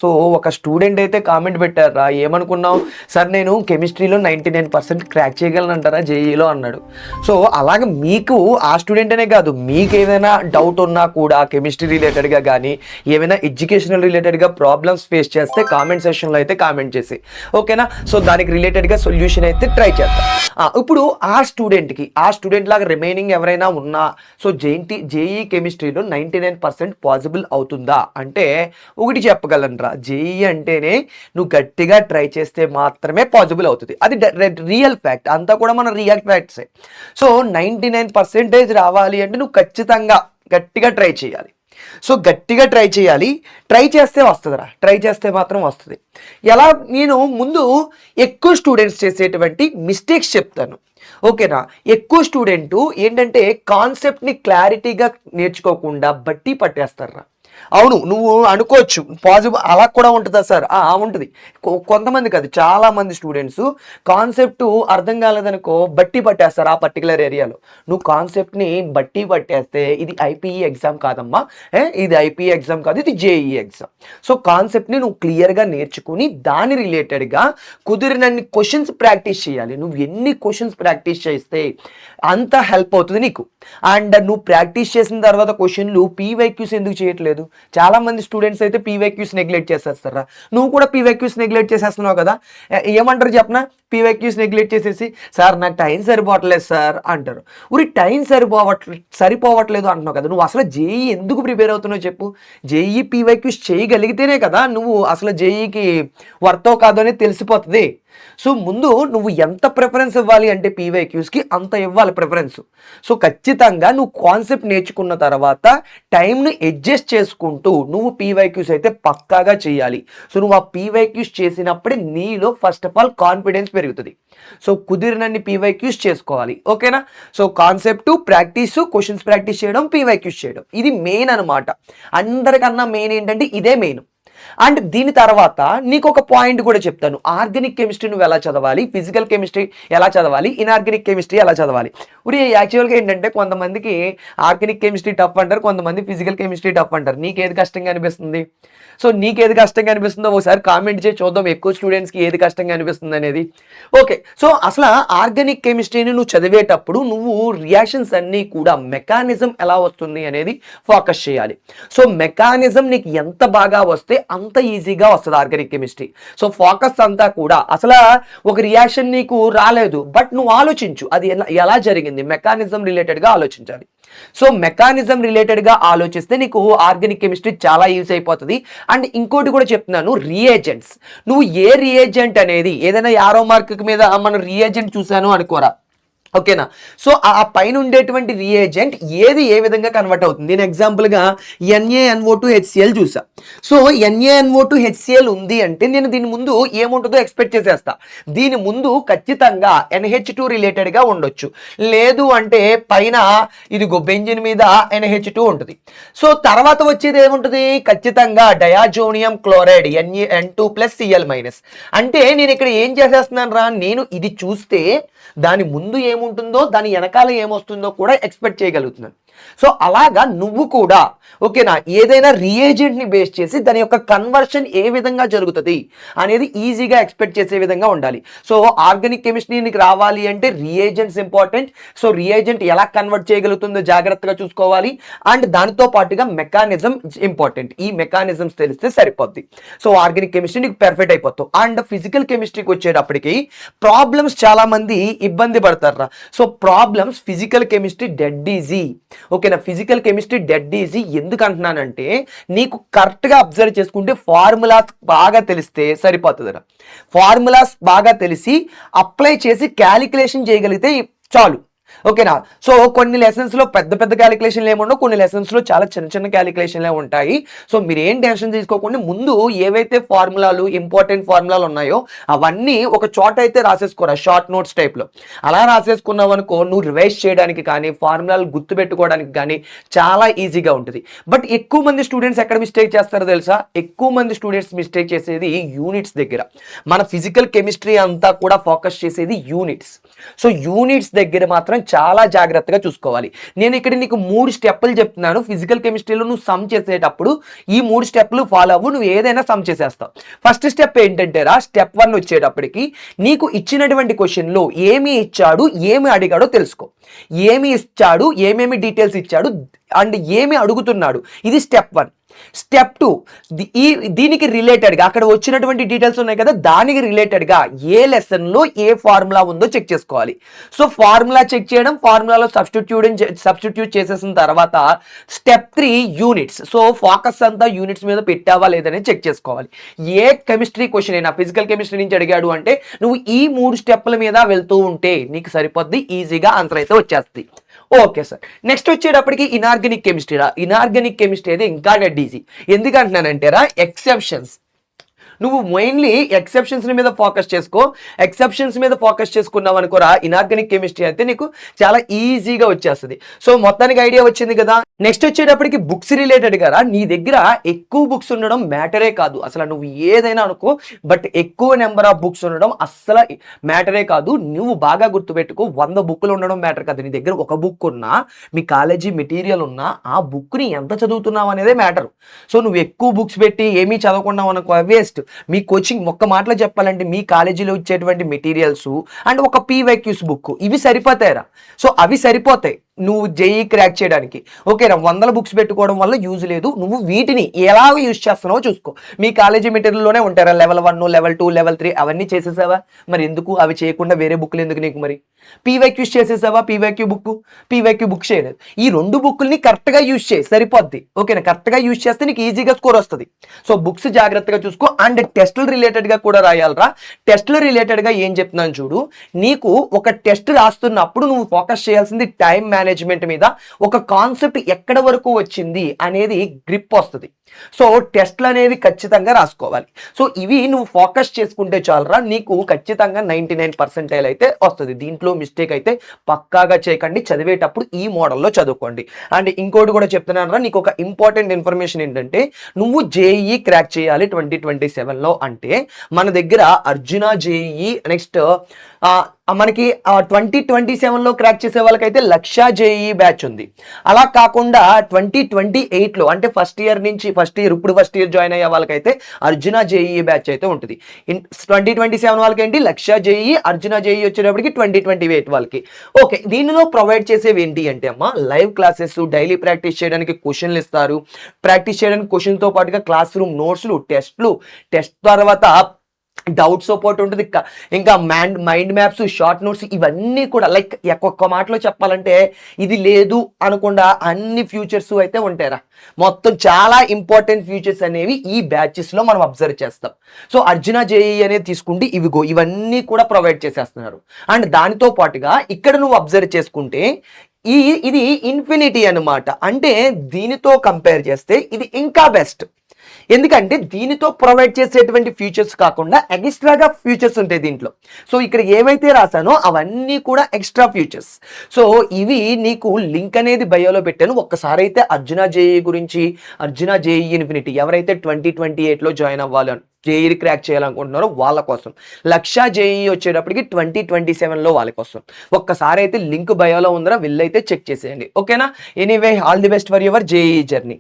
So ఒక student అయితే comment పెట్టారా, ఏమనుకున్నావు సార్ నేను కెమిస్ట్రీలో 99% క్రాక్ చేయగలనంటారా జేఈలో అన్నాడు. సో అలాగే మీకు ఆ స్టూడెంట్ అనే కాదు, మీకు ఏదైనా డౌట్ ఉన్నా కూడా కెమిస్ట్రీ రిలేటెడ్గా కానీ ఏమైనా ఎడ్యుకేషనల్ రిలేటెడ్గా ప్రాబ్లమ్స్ ఫేస్ చేస్తే కామెంట్ సెక్షన్లో అయితే కామెంట్ చేసి ఓకేనా. సో దానికి రిలేటెడ్గా సొల్యూషన్ అయితే ట్రై చేద్దాం. ఇప్పుడు ఆ స్టూడెంట్ లాగా రిమైనింగ్ ఎవరైనా ఉన్నా సో జేఈ కెమిస్ట్రీలో 99% పాసిబుల్ అవుతుందా అంటే ఒకటి చెప్పగలనరా, జేఈ అంటేనే నువ్వు గట్టిగా ట్రై చేస్తే మాత్రమే పాసిబుల్ అవుతుంది. అది రియల్ ఫ్యాక్ట్, అంతా కూడా మన రియల్ ఫ్యాక్ట్సే. సో 99% రావాలి అంటే నువ్వు ఖచ్చితంగా గట్టిగా ట్రై చేయాలి. సో గట్టిగా ట్రై చేయాలి, ట్రై చేస్తే వస్తుందిరా, ట్రై చేస్తే మాత్రం వస్తుంది. ఎలా, నేను ముందు ఎక్కువ స్టూడెంట్స్ చేసేటువంటి మిస్టేక్స్ చెప్తాను ఓకేనా. ఎక్కువ స్టూడెంట్ ఏంటంటే కాన్సెప్ట్ని క్లారిటీగా నేర్చుకోకుండా బట్టి పట్టేస్తారా. అవును, నువ్వు అనుకోవచ్చు పాసిబుల్ అలా కూడా ఉంటుందా సార్, ఉంటుంది. కొంతమంది కాదు, చాలా మంది స్టూడెంట్స్ కాన్సెప్ట్ అర్థం కాలేదనుకో బట్టి పట్టేస్తారు ఆ పర్టికులర్ ఏరియాలో. నువ్వు కాన్సెప్ట్ని బట్టి పట్టేస్తే ఇది ఐపీఈ ఎగ్జామ్ కాదమ్మా, ఇది ఐపీఈ ఎగ్జామ్ కాదు, ఇది జేఈఈ ఎగ్జామ్. సో కాన్సెప్ట్ని నువ్వు క్లియర్గా నేర్చుకుని దాని రిలేటెడ్గా కుదిరినన్ని క్వశ్చన్స్ ప్రాక్టీస్ చేయాలి. నువ్వు ఎన్ని క్వశ్చన్స్ ప్రాక్టీస్ చేస్తే అంత హెల్ప్ అవుతుంది నీకు. అండ్ నువ్వు ప్రాక్టీస్ చేసిన తర్వాత క్వశ్చన్లు పీవైక్యూస్ ఎందుకు చేయట్లేదు, చాలా మంది స్టూడెంట్స్ అయితే పీవైక్యూస్ నెగ్లెక్ట్ చేసేస్తారా. నువ్వు కూడా పీవైక్యూస్ నెగ్లెక్ట్ చేసేస్తున్నావు కదా, ఏమంటారు చెప్పనా, పీవైక్యూస్ నెగ్లెక్ట్ చేసేసి సార్ నాకు టైం సరిపోవట్లేదు సార్ అంటారు. ఊరి టైం సరిపోవట్లేదు అంటున్నావు కదా, నువ్వు అసలు జేఈ ఎందుకు ప్రిపేర్ అవుతున్నావు చెప్పు. జేఈ పీవైక్యూస్ చేయగలిగితేనే కదా నువ్వు అసలు జేఈకి వర్తో కాదో అనేది తెలిసిపోతుంది. సో ముందు నువ్వు ఎంత ప్రిఫరెన్స్ ఇవ్వాలి అంటే పీవైక్యూస్కి అంత ఇవ్వాలి ప్రిఫరెన్స్. సో ఖచ్చితంగా నువ్వు కాన్సెప్ట్ నేర్చుకున్న తర్వాత టైంని అడ్జస్ట్ చేసుకుంటూ నువ్వు పీవైక్యూస్ అయితే పక్కాగా చేయాలి. సో నువ్వు ఆ పీవైక్యూస్ చేసినప్పుడే నీలో ఫస్ట్ ఆఫ్ ఆల్ కాన్ఫిడెన్స్ పెరుగుతుంది. సో కుదిరినన్ని పీవైక్యూస్ చేసుకోవాలి ఓకేనా. So concept practice, questions practice చేయడం, పీవైక్యూస్ చేయడం, ఇది మెయిన్ అనమాట. అందరికన్నా మెయిన్ ఏంటంటే ఇదే మెయిన్. అండ్ దీని తర్వాత నీకు ఒక పాయింట్ కూడా చెప్తాను, ఆర్గానిక్ కెమిస్ట్రీ నువ్వు ఎలా చదవాలి, ఫిజికల్ కెమిస్ట్రీ ఎలా చదవాలి, ఇన్ఆర్గానిక్ కెమిస్ట్రీ ఎలా చదవాలి. ఇప్పుడు యాక్చువల్గా ఏంటంటే కొంతమందికి ఆర్గానిక్ కెమిస్ట్రీ టఫ్ అంటారు, కొంతమంది ఫిజికల్ కెమిస్ట్రీ టఫ్ అంటారు. నీకేది కష్టంగా అనిపిస్తుంది? సో నీకేది కష్టంగా అనిపిస్తుందో ఒకసారి కామెంట్ చేసి చూద్దాం, ఎక్కువ స్టూడెంట్స్కి ఏది కష్టంగా అనిపిస్తుంది అనేది. ఓకే, సో అసలు ఆర్గానిక్ కెమిస్ట్రీని నువ్వు చదివేటప్పుడు నువ్వు రియాక్షన్స్ అన్నీ కూడా మెకానిజం ఎలా వస్తుంది అనేది ఫోకస్ చేయాలి. సో మెకానిజం నీకు ఎంత బాగా వస్తే అంత ఈజీగా వస్తుంది ఆర్గానిక్ కెమిస్ట్రీ. సో ఫోకస్ అంతా కూడా అసలు ఒక రియాక్షన్ నీకు రాలేదు, బట్ నువ్వు ఆలోచించు అది ఎలా జరిగింది, మెకానిజం రిలేటెడ్గా ఆలోచించాలి. సో మెకానిజం రిలేటెడ్గా ఆలోచిస్తే నీకు ఆర్గానిక్ కెమిస్ట్రీ చాలా యూజ్ అయిపోతుంది. అండ్ ఇంకోటి కూడా చెప్తున్నాను, రియేజెంట్స్. నువ్వు ఏ రియేజెంట్ అనేది ఏదైనా యారో మార్క్ మీద మనం రియేజెంట్ చూసాను అనుకోరా ఓకేనా. సో ఆ పైన ఉండేటువంటి రియేజెంట్ ఏది ఏ విధంగా కన్వర్ట్ అవుతుంది. నేను ఎగ్జాంపుల్గా NaNO2HCl చూసా. సో NaNO2HCl ఉంది అంటే నేను దీని ముందు ఏముంటుందో ఎక్స్పెక్ట్ చేసేస్తా. దీని ముందు ఖచ్చితంగా NH2 రిలేటెడ్గా ఉండొచ్చు, లేదు అంటే పైన ఇదిగో బెంజిన్ మీద NH2 ఉంటుంది. సో తర్వాత వచ్చేది ఏముంటుంది, ఖచ్చితంగా డయాజోనియం క్లోరైడ్ N2+Cl-. అంటే నేను ఇక్కడ ఏం చేసేస్తున్నాను రా, నేను ఇది చూస్తే దాని ముందు ఏముంటుందో దాని వెనకాల ఏమొస్తుందో కూడా ఎక్స్పెక్ట్ చేయగలుగుతున్నాను. సో అలాగా నువ్వు కూడా ఓకేనా ఏదైనా రియేజెంట్ని బేస్ చేసి దాని యొక్క కన్వర్షన్ ఏ విధంగా జరుగుతుంది అనేది ఈజీగా ఎక్స్పెక్ట్ చేసే విధంగా ఉండాలి. సో ఆర్గానిక్ కెమిస్ట్రీకి రావాలి అంటే రియేజెంట్స్ ఇంపార్టెంట్. సో రియేజెంట్ ఎలా కన్వర్ట్ చేయగలుగుతుందో జాగ్రత్తగా చూసుకోవాలి. అండ్ దానితో పాటుగా మెకానిజం ఇంపార్టెంట్. ఈ మెకానిజమ్స్ తెలిస్తే సరిపోద్ది. సో ఆర్గానిక్ కెమిస్ట్రీ నీకు పెర్ఫెక్ట్ అయిపోతావు. అండ్ ఫిజికల్ కెమిస్ట్రీకి వచ్చేటప్పటికి ప్రాబ్లమ్స్ చాలా మంది ఇబ్బంది పడతారా. So problems physical chemistry dead easy ఓకేనా. ఫిజికల్ కెమిస్ట్రీ డెడ్ ఈజీ ఎందుకు అంటున్నానంటే నీకు కరెక్ట్గా అబ్జర్వ్ చేసుకుంటే ఫార్ములాస్ బాగా తెలిస్తే సరిపోతుంది. ఫార్ములాస్ బాగా తెలిసి అప్లై చేసి క్యాలిక్యులేషన్ చేయగలిగితే చాలు ఓకేనా. సో కొన్ని లెసన్స్లో పెద్ద పెద్ద క్యాలిక్యులేషన్లు ఏముండవు, కొన్ని లెసన్స్లో చాలా చిన్న చిన్న క్యాలిక్యులేషన్లే ఉంటాయి. సో మీరు ఏం టెన్షన్ తీసుకోకుండా ముందు ఏవైతే ఫార్ములాలు ఇంపార్టెంట్ ఫార్ములాలు ఉన్నాయో అవన్నీ ఒక చోట అయితే రాసేసుకోరా, షార్ట్ నోట్స్ టైప్లో. అలా రాసేసుకున్నావు అనుకో నువ్వు రివైజ్ చేయడానికి కానీ ఫార్ములాలు గుర్తుపెట్టుకోవడానికి కానీ చాలా ఈజీగా ఉంటుంది. బట్ ఎక్కువ మంది స్టూడెంట్స్ ఎక్కడ మిస్టేక్ చేస్తారో తెలుసా, ఎక్కువ మంది స్టూడెంట్స్ మిస్టేక్ చేసేది యూనిట్స్ దగ్గర. మన ఫిజికల్ కెమిస్ట్రీ అంతా కూడా ఫోకస్ చేసేది యూనిట్స్. సో యూనిట్స్ దగ్గర మాత్రం మాత్రం చాలా జాగ్రత్తగా చూసుకోవాలి. నేను ఇక్కడ నీకు 3 స్టెప్పులు చెప్తున్నాను. ఫిజికల్ కెమిస్ట్రీలో నువ్వు సమ్ చేసేటప్పుడు ఈ 3 స్టెప్పులు ఫాలో అవ్వు, నువ్వు ఏదైనా సమ్ చేసేస్తావు. ఫస్ట్ స్టెప్ ఏంటంటే స్టెప్ 1 వచ్చేటప్పటికి నీకు ఇచ్చినటువంటి క్వశ్చన్లో ఏమి ఇచ్చాడు, ఏమి అడిగాడో తెలుసుకో. ఏమి ఇచ్చాడు, ఏమేమి డీటెయిల్స్ ఇచ్చాడు అండ్ ఏమి అడుగుతున్నాడు, ఇది స్టెప్ 1. స్టెప్ 2 దీనికి రిలేటెడ్గా అక్కడ వచ్చినటువంటి డీటెయిల్స్ ఉన్నాయి కదా, దానికి రిలేటెడ్గా ఏ లెసన్లో ఏ ఫార్ములా ఉందో చెక్ చేసుకోవాలి. సో ఫార్ములా చెక్ చేయడం, ఫార్ములాలో సబ్స్టిట్యూట్ చేసేసిన తర్వాత స్టెప్ 3 యూనిట్స్. సో ఫోకస్ అంతా యూనిట్స్ మీద పెట్టావా లేదని చెక్ చేసుకోవాలి. ఏ కెమిస్ట్రీ క్వశ్చన్ అయినా ఫిజికల్ కెమిస్ట్రీ నుంచి అడిగాడు అంటే నువ్వు ఈ 3 స్టెప్పుల మీద వెళ్తూ ఉంటే నీకు సరిపోద్ది, ఈజీగా ఆన్సర్ అయితే వచ్చేస్తుంది. ఓకే సార్, నెక్స్ట్ వచ్చేటప్పటికి ఇనార్గానిక్ కెమిస్ట్రీ ఇనార్గానిక్ కెమిస్ట్రీ అయితే ఇంకా డెడ్ ఈజీ. ఎందుకంటున్నానంటేరా ఎక్సెప్షన్స్. నువ్వు మెయిన్లీ ఎక్సెప్షన్స్ మీద ఫోకస్ చేసుకో. ఎక్సెప్షన్స్ మీద ఫోకస్ చేసుకున్నావు అనుకోరా, ఇనార్గానిక్ కెమిస్ట్రీ అయితే నీకు చాలా ఈజీగా వచ్చేస్తుంది. సో మొత్తానికి ఐడియా వచ్చింది కదా. నెక్స్ట్ వచ్చేటప్పటికి బుక్స్ రిలేటెడ్ కదా, నీ దగ్గర ఎక్కువ బుక్స్ ఉండడం మ్యాటరే కాదు. అసలు నువ్వు ఏదైనా అనుకో, బట్ ఎక్కువ నెంబర్ ఆఫ్ బుక్స్ ఉండడం అస్సలు మ్యాటరే కాదు. నువ్వు బాగా గుర్తుపెట్టుకో, 100 బుక్లు ఉండడం మ్యాటర్ కాదు. నీ దగ్గర ఒక బుక్ ఉన్నా, మీ కాలేజీ మెటీరియల్ ఉన్నా, ఆ బుక్ని ఎంత చదువుతున్నావు అనేదే మ్యాటర్. సో నువ్వు ఎక్కువ బుక్స్ పెట్టి ఏమీ చదవకున్నావు అనుకో, వేస్ట్. మీ కోచింగ్ ఒక్క మాటలో చెప్పాలంటే మీ కాలేజీలో ఇచ్చేటువంటి మెటీరియల్స్ అండ్ ఒక పీవైక్యూస్ బుక్ ఇవి సరిపోతాయిరా. సో అవి సరిపోతాయి నువ్వు జేఈ క్రాక్ చేయడానికి. ఓకేనా, 100 బుక్స్ పెట్టుకోవడం వల్ల యూజ్ లేదు. నువ్వు వీటిని ఎలా యూజ్ చేస్తున్నావో చూసుకో. మీ కాలేజీ మెటీరియల్లోనే ఉంటారా లెవెల్ 1, లెవెల్ 2, లెవెల్ 3 అవన్నీ చేసేసావా? మరి ఎందుకు అవి చేయకుండా వేరే బుక్లు ఎందుకు నీకు? మరి పీవైక్యూస్ చేసేసావా? పీవైక్యూ బుక్ చేయలేదు. ఈ 2 బుక్ని కరెక్ట్గా యూజ్ చేయి, సరిపోద్ది. ఓకేనా, కరెక్ట్గా యూజ్ చేస్తే నీకు ఈజీగా స్కోర్ వస్తుంది. సో బుక్స్ జాగ్రత్తగా చూసుకో. అండ్ టెస్టులు రిలేటెడ్గా కూడా రాయాలరా. టెస్టులు రిలేటెడ్గా ఏం చెప్తున్నాను చూడు, నీకు ఒక టెస్ట్ రాస్తున్నప్పుడు నువ్వు ఫోకస్ చేయాల్సింది టైం మేనేజ్మెంట్ మీద. ఒక కాన్సెప్ట్ ఎక్కడ వరకు వచ్చింది అనేది గ్రిప్ వస్తుంది. సో టెస్ట్లు అనేవి ఖచ్చితంగా రాసుకోవాలి. సో ఇవి నువ్వు ఫోకస్ చేసుకుంటే చాలరా, నీకు ఖచ్చితంగా 99% అయితే వస్తుంది. దీంట్లో మిస్టేక్ అయితే పక్కాగా చేయకండి. చదివేటప్పుడు ఈ మోడల్లో చదువుకోండి. అండ్ ఇంకోటి కూడా చెప్తున్నాను, నీకు ఒక ఇంపార్టెంట్ ఇన్ఫర్మేషన్ ఏంటంటే, నువ్వు జేఈ క్రాక్ చేయాలి 2027లో అంటే మన దగ్గర అర్జున జేఈ, నెక్స్ట్ మనకి 2027లో క్రాక్ చేసే వాళ్ళకైతే 1,00,000 జేఈ బ్యాచ్ ఉంది. అలా కాకుండా 2028లో అంటే ఫస్ట్ ఇయర్ జాయిన్ అయ్యే వాళ్ళకైతే అర్జున జేఈ బ్యాచ్ అయితే ఉంటుంది. 2027 వాళ్ళకి ఏంటి 1,00,000 జేఈ, అర్జున జేఈ వచ్చేటప్పటికి 2028 వాళ్ళకి. ఓకే, దీనిలో ప్రొవైడ్ చేసేవి ఏంటి అంటే అమ్మ, లైవ్ క్లాసెస్, డైలీ ప్రాక్టీస్ చేయడానికి క్వశ్చన్లు ఇస్తారు. ప్రాక్టీస్ చేయడానికి క్వశ్చన్తో పాటుగా క్లాస్ రూమ్ నోట్స్లు, టెస్ట్ తర్వాత డౌట్ సపోర్ట్ ఉంటుంది. ఇంకా మైండ్ మ్యాప్స్, షార్ట్ నోట్స్ ఇవన్నీ కూడా లైక్ ఒక్క మాటలో చెప్పాలంటే ఇది లేదు అనకుండా అన్ని ఫ్యూచర్స్ అయితే ఉంటాయిరా. మొత్తం చాలా ఇంపార్టెంట్ ఫ్యూచర్స్ అనేవి ఈ బ్యాచెస్లో మనం అబ్జర్వ్ చేస్తాం. సో అర్జున జేఈ అనేది తీసుకుంటే ఇవన్నీ కూడా ప్రొవైడ్ చేసేస్తున్నారు. అండ్ దానితో పాటుగా ఇక్కడ నువ్వు అబ్జర్వ్ చేసుకుంటే ఇది ఇన్ఫినిటీ అన్నమాట. అంటే దీనితో కంపేర్ చేస్తే ఇది ఇంకా బెస్ట్. ఎందుకంటే దీనితో ప్రొవైడ్ చేసేటువంటి ఫ్యూచర్స్ కాకుండా ఎక్స్ట్రాగా ఫ్యూచర్స్ ఉంటాయి దీంట్లో. సో ఇక్కడ ఏవైతే రాసానో అవన్నీ కూడా ఎక్స్ట్రా ఫ్యూచర్స్. సో ఇవి నీకు లింక్ అనేది బయోలో పెట్టాను. ఒక్కసారి అయితే అర్జున జేఈ గురించి, అర్జున జేఈ ఇన్ఫినిటీ ఎవరైతే 2028లో జాయిన్ అవ్వాలి, జేఈ క్రాక్ చేయాలనుకుంటున్నారో వాళ్ళ కోసం, 1,00,000 జేఈ వచ్చేటప్పటికి 2027లో వాళ్ళ కోసం. ఒక్కసారి అయితే లింక్ బయోలో ఉందరా, వెళ్ళైతే చెక్ చేసేయండి. ఓకేనా, anyway all the best for your JEE journey.